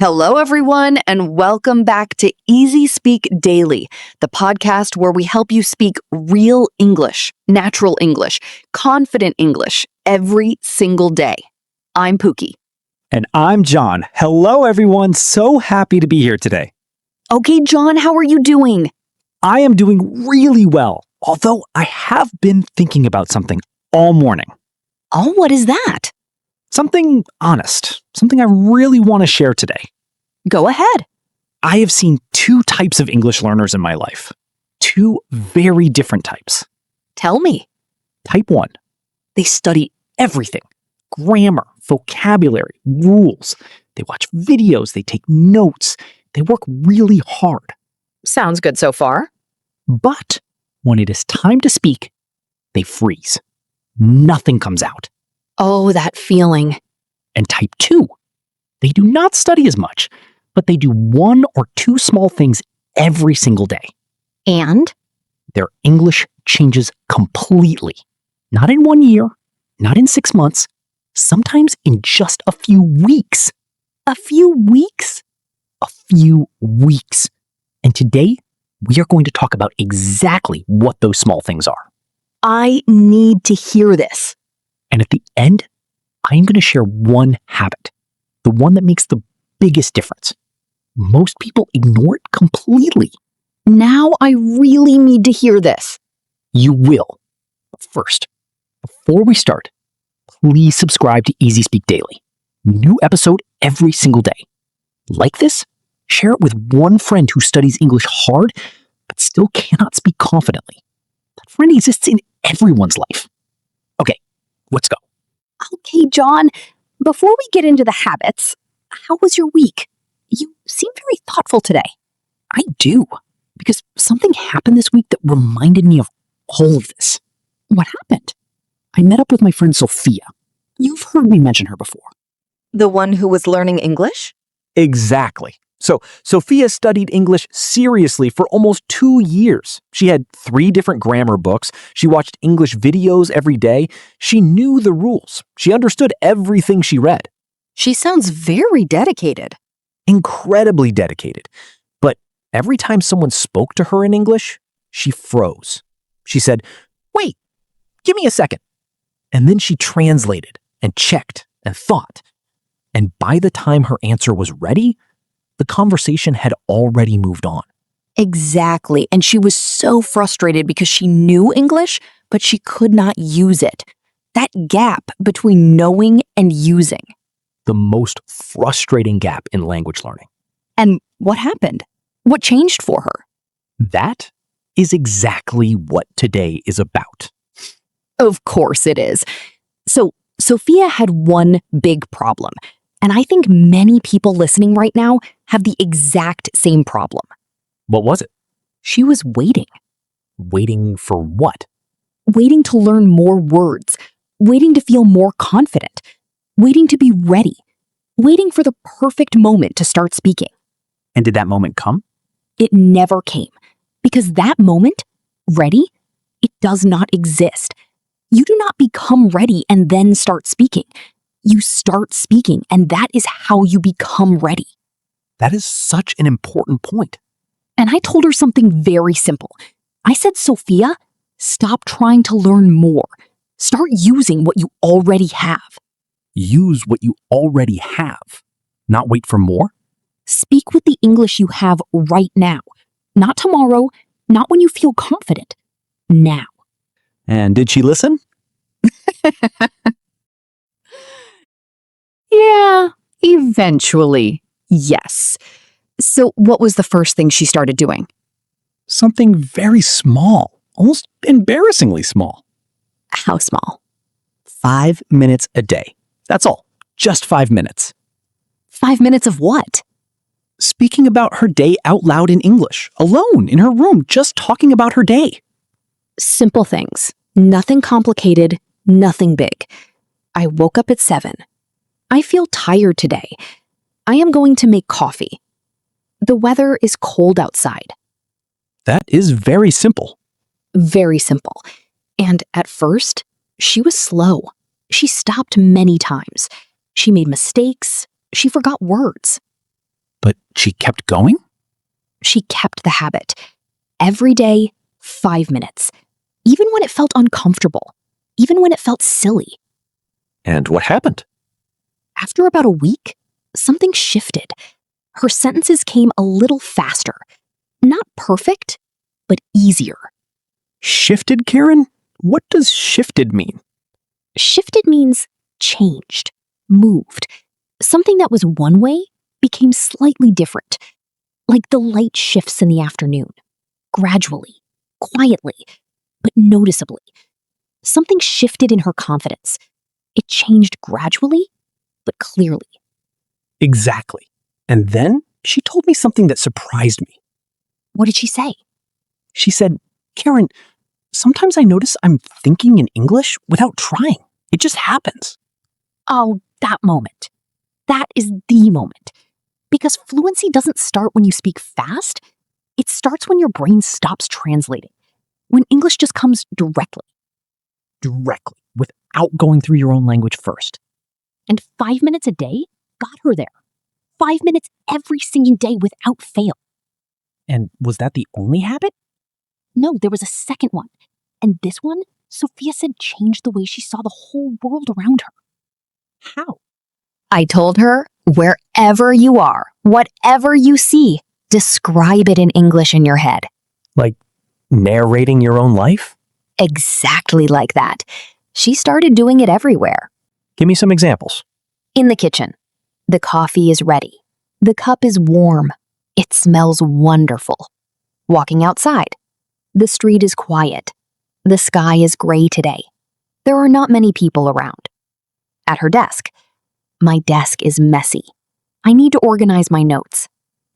Hello, everyone, and welcome back to Easy Speak Daily, the podcast where we help you speak real English, natural English, confident English every single day. I'm Pookie. And I'm John. Hello, everyone. So happy to be here today. Okay, John, how are you doing? I am doing really well, although I have been thinking about something all morning. Oh, what is that? Something honest, something I really want to share today. Go ahead. I have seen two types of English learners in my life. Two very different types. Tell me. Type 1. They study everything. Grammar, vocabulary, rules. They watch videos, they take notes. They work really hard. Sounds good so far. But when it is time to speak, they freeze. Nothing comes out. Oh, that feeling. And type 2. They do not study as much, but they do one or two small things every single day. And? Their English changes completely. Not in 1 year, not in 6 months, sometimes in just a few weeks. A few weeks? A few weeks. And today, we are going to talk about exactly what those small things are. I need to hear this. And at the end, I am going to share one habit, the one that makes the biggest difference. Most people ignore it completely. Now I really need to hear this. You will. But first, before we start, please subscribe to Easy Speak Daily. New episode every single day. Like this? Share it with one friend who studies English hard, but still cannot speak confidently. That friend exists in everyone's life. Okay, let's go. Okay, John, before we get into the habits, how was your week? You seem very thoughtful today. I do, because something happened this week that reminded me of all of this. What happened? I met up with my friend Sophia. You've heard me mention her before. The one who was learning English? Exactly. So, Sophia studied English seriously for almost 2 years. She had 3 different grammar books. She watched English videos every day. She knew the rules. She understood everything she read. She sounds very dedicated. Incredibly dedicated. But every time someone spoke to her in English, she froze. She said, "Wait, give me a second." And then she translated and checked and thought. And by the time her answer was ready, the conversation had already moved on. Exactly. And she was so frustrated because she knew English, but she could not use it. That gap between knowing and using. The most frustrating gap in language learning. And what happened? What changed for her? That is exactly what today is about. Of course it is. So, Sophia had one big problem. And I think many people listening right now have the exact same problem. What was it? She was waiting. Waiting for what? Waiting to learn more words. Waiting to feel more confident. Waiting to be ready. Waiting for the perfect moment to start speaking. And did that moment come? It never came. Because that moment, ready, it does not exist. You do not become ready and then start speaking. You start speaking, and that is how you become ready. That is such an important point. And I told her something very simple. I said, Sophia, stop trying to learn more. Start using what you already have. Use what you already have. Not wait for more? Speak with the English you have right now. Not tomorrow, not when you feel confident. Now. And did she listen? Yeah, eventually, yes. So what was the first thing she started doing? Something very small, almost embarrassingly small. How small? 5 minutes a day. That's all. Just 5 minutes. 5 minutes of what? Speaking about her day out loud in English, alone in her room, just talking about her day. Simple things. Nothing complicated, nothing big. I woke up at 7. I feel tired today. I am going to make coffee. The weather is cold outside. That is very simple. Very simple. And at first, she was slow. She stopped many times. She made mistakes. She forgot words. But she kept going? She kept the habit. Every day, 5 minutes. Even when it felt uncomfortable. Even when it felt silly. And what happened? After about a week, something shifted. Her sentences came a little faster. Not perfect, but easier. Shifted, Karen? What does shifted mean? Shifted means changed, moved. Something that was one way became slightly different. Like the light shifts in the afternoon. Gradually, quietly, but noticeably. Something shifted in her confidence. It changed gradually, but clearly. Exactly. And then she told me something that surprised me. What did she say? She said, Karen, sometimes I notice I'm thinking in English without trying. It just happens. Oh, that moment. That is the moment. Because fluency doesn't start when you speak fast. It starts when your brain stops translating. When English just comes directly. Directly, without going through your own language first. And 5 minutes a day got her there. 5 minutes every single day without fail. And was that the only habit? No, there was a second one. And this one, Sophia said, changed the way she saw the whole world around her. How? I told her, wherever you are, whatever you see, describe it in English in your head. Like narrating your own life? Exactly like that. She started doing it everywhere. Give me some examples. In the kitchen, the coffee is ready. The cup is warm. It smells wonderful. Walking outside, the street is quiet. The sky is gray today. There are not many people around. At her desk, my desk is messy. I need to organize my notes.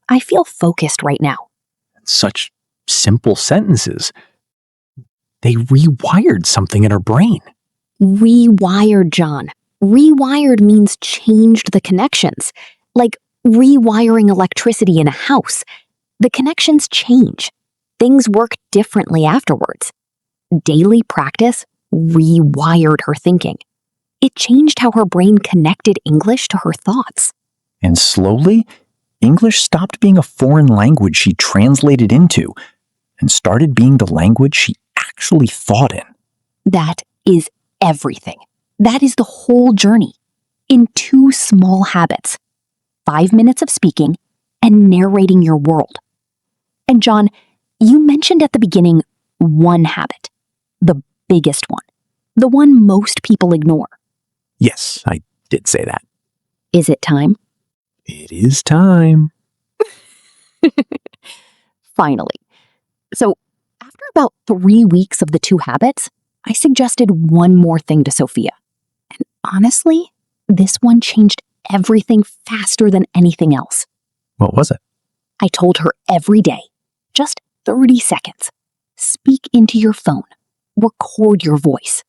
I feel focused right now. Such simple sentences. They rewired something in her brain. Rewired, John. Rewired means changed the connections. Like rewiring electricity in a house. The connections change. Things work differently afterwards. Daily practice rewired her thinking. It changed how her brain connected English to her thoughts. And slowly, English stopped being a foreign language she translated into and started being the language she actually thought in. That is everything. That is the whole journey. In 2 small habits. 5 minutes of speaking and narrating your world. And John, you mentioned at the beginning one habit. The biggest one. The one most people ignore. Yes, I did say that. Is it time? It is time. Finally. So, after about 3 weeks of the 2 habits, I suggested one more thing to Sophia. And honestly, this one changed everything faster than anything else. What was it? I told her every day, just 30 seconds. Speak into your phone. Record your voice.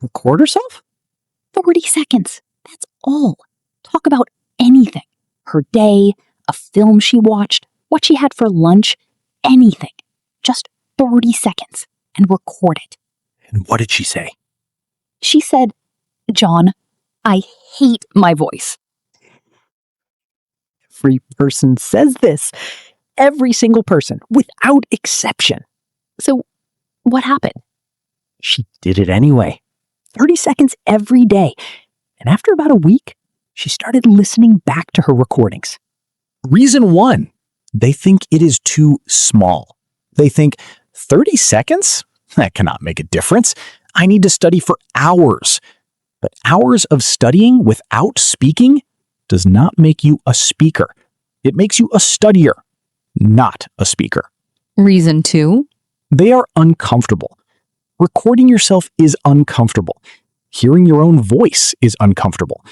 Record herself? 30 seconds. That's all. Talk about anything. Her day, a film she watched, what she had for lunch, anything. Just 30 seconds and record it. And what did she say? She said, John, I hate my voice. Every person says this. Every single person, without exception. So, what happened? She did it anyway. 30 seconds every day. And after about a week, she started listening back to her recordings. Reason 1, they think it is too small. They think 30 seconds? That cannot make a difference. I need to study for hours. But hours of studying without speaking does not make you a speaker. It makes you a studier, not a speaker. Reason 2, They are uncomfortable. Recording yourself is uncomfortable. Hearing your own voice is uncomfortable.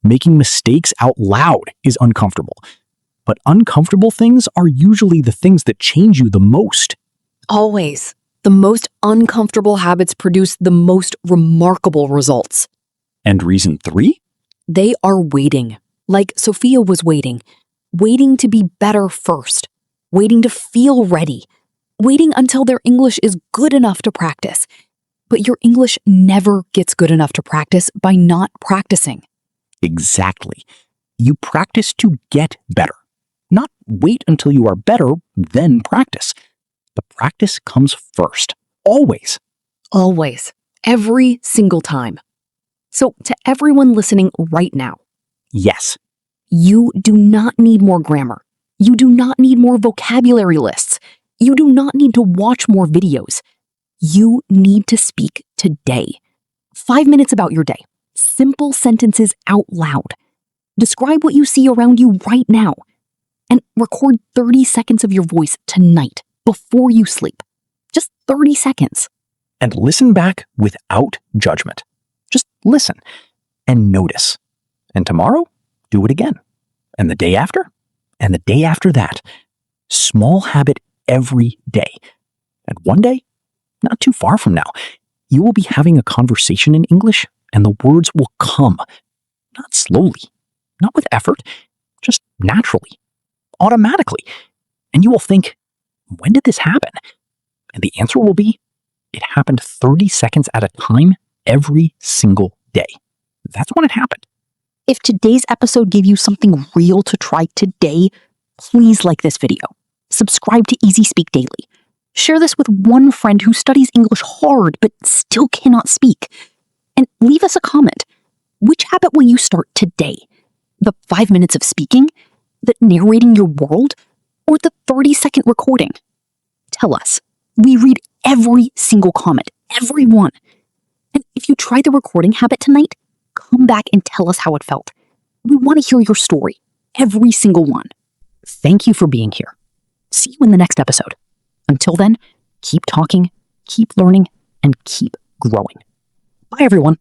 Making mistakes out loud is uncomfortable. But uncomfortable things are usually the things that change you the most. always. The most uncomfortable habits produce the most remarkable results. And reason 3? They are waiting, like Sophia was waiting. Waiting to be better first. Waiting to feel ready. Waiting until their English is good enough to practice. But your English never gets good enough to practice by not practicing. Exactly. You practice to get better, Not wait until you are better, then practice. The practice comes first. Always. Always. Every single time. So, to everyone listening right now, Yes. you do not need more grammar. You do not need more vocabulary lists. You do not need to watch more videos. You need to speak today. 5 minutes about your day. Simple sentences out loud. Describe what you see around you right now. And record 30 seconds of your voice tonight before you sleep. Just 30 seconds. And listen back without judgment. Just listen and notice. And tomorrow, do it again. And the day after, and the day after that. Small habit every day. And one day, not too far from now, you will be having a conversation in English and the words will come. Not slowly, not with effort, just naturally, automatically. And you will think, when did this happen? And the answer will be, it happened 30 seconds at a time every single day. That's when it happened. If today's episode gave you something real to try today, please like this video. Subscribe to Easy Speak Daily. Share this with one friend who studies English hard but still cannot speak. And leave us a comment. Which habit will you start today? The 5 minutes of speaking? The narrating your world? Or the 30-second recording? Tell us. We read every single comment, every one. And if you try the recording habit tonight, come back and tell us how it felt. We want to hear your story, every single one. Thank you for being here. See you in the next episode. Until then, keep talking, keep learning, and keep growing. Bye, everyone.